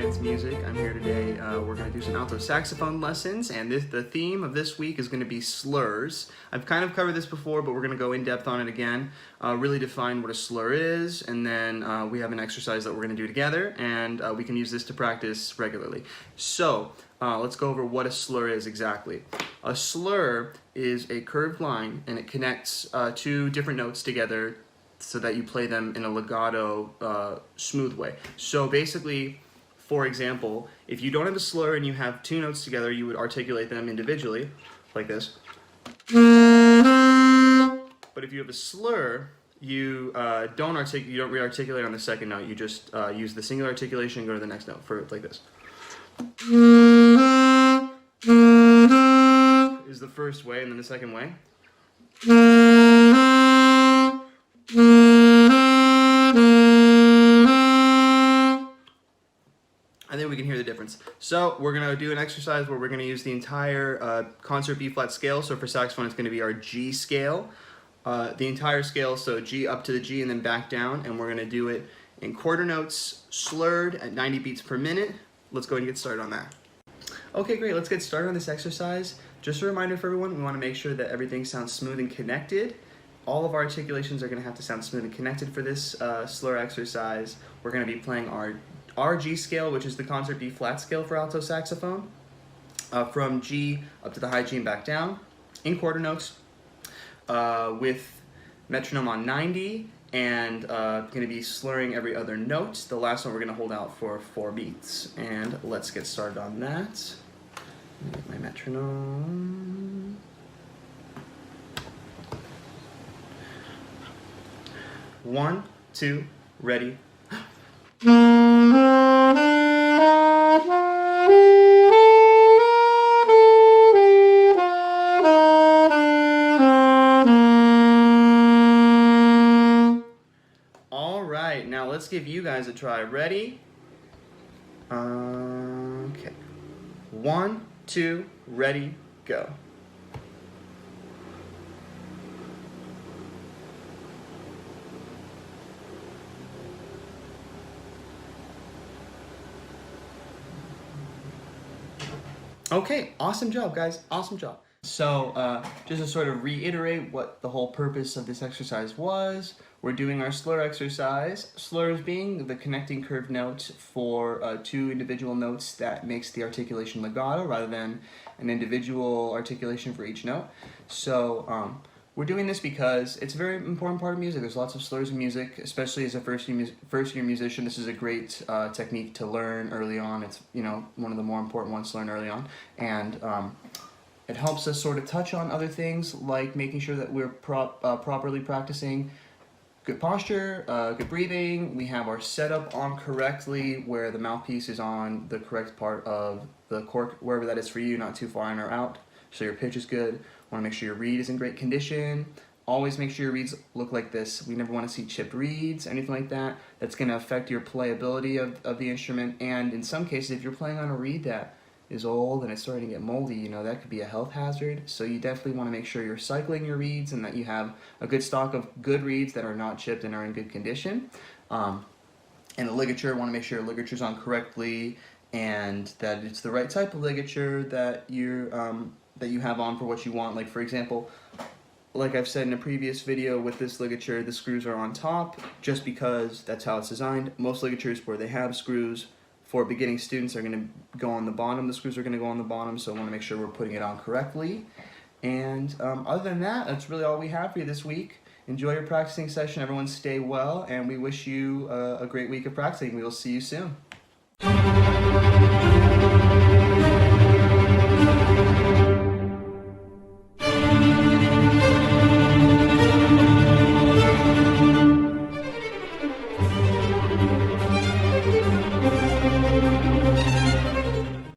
It's Music. I'm here today. We're going to do some alto saxophone lessons, and the theme of this week is going to be slurs. I've kind of covered this before, but we're going to go in depth on it again, really define what a slur is, and then we have an exercise that we're going to do together, and we can use this to practice regularly. So let's go over what a slur is exactly. A slur is a curved line, and it connects two different notes together so that you play them in a legato, smooth way. So basically, for example, if you don't have a slur and you have two notes together, you would articulate them individually, like this. But if you have a slur, you don't re-articulate on the second note. You just use the singular articulation and go to the next note for like this. Is the first way, and then the second way. I think we can hear the difference. So we're going to do an exercise where we're going to use the entire concert B flat scale. So for saxophone, it's going to be our G scale. The entire scale, so G up to the G and then back down. And we're going to do it in quarter notes, slurred at 90 beats per minute. Let's go ahead and get started on that. Okay, great. Let's get started on this exercise. Just a reminder for everyone, we want to make sure that everything sounds smooth and connected. All of our articulations are going to have to sound smooth and connected for this slur exercise. We're going to be playing our G scale, which is the concert B flat scale for alto saxophone, from G up to the high G and back down in quarter notes, with metronome on 90, and going to be slurring every other note. The last one we're going to hold out for 4 beats. And let's get started on that. Let me get my metronome. One, two, ready. All right, now let's give you guys a try. Ready? Okay. 1, 2, ready, go. Okay, awesome job, guys. Awesome job. So, just to sort of reiterate what the whole purpose of this exercise was, we're doing our slur exercise. Slurs being the connecting curved note for two individual notes that makes the articulation legato rather than an individual articulation for each note. So, we're doing this because it's a very important part of music. There's lots of slurs in music, especially as a first-year musician. This is a great technique to learn early on. It's, you know, one of the more important ones to learn early on. And it helps us sort of touch on other things like making sure that we're properly practicing good posture, good breathing. We have our setup on correctly where the mouthpiece is on the correct part of the cork, wherever that is for you, not too far in or out. So your pitch is good. Want to make sure your reed is in great condition. Always make sure your reeds look like this. We never want to see chipped reeds, anything like that. That's going to affect your playability of the instrument. And in some cases, if you're playing on a reed that is old and it's starting to get moldy, you know, that could be a health hazard. So you definitely want to make sure you're cycling your reeds and that you have a good stock of good reeds that are not chipped and are in good condition. And the ligature, want to make sure your ligature's on correctly and that it's the right type of ligature that you have on for what you want. Like, for example, like I've said in a previous video, with this ligature, the screws are on top just because that's how it's designed. Most ligatures where they have screws for beginning students are going to go on the bottom. The screws are going to go on the bottom, so I want to make sure we're putting it on correctly. And other than that, that's really all we have for you this week. Enjoy your practicing session. Everyone stay well, and we wish you a great week of practicing. We will see you soon.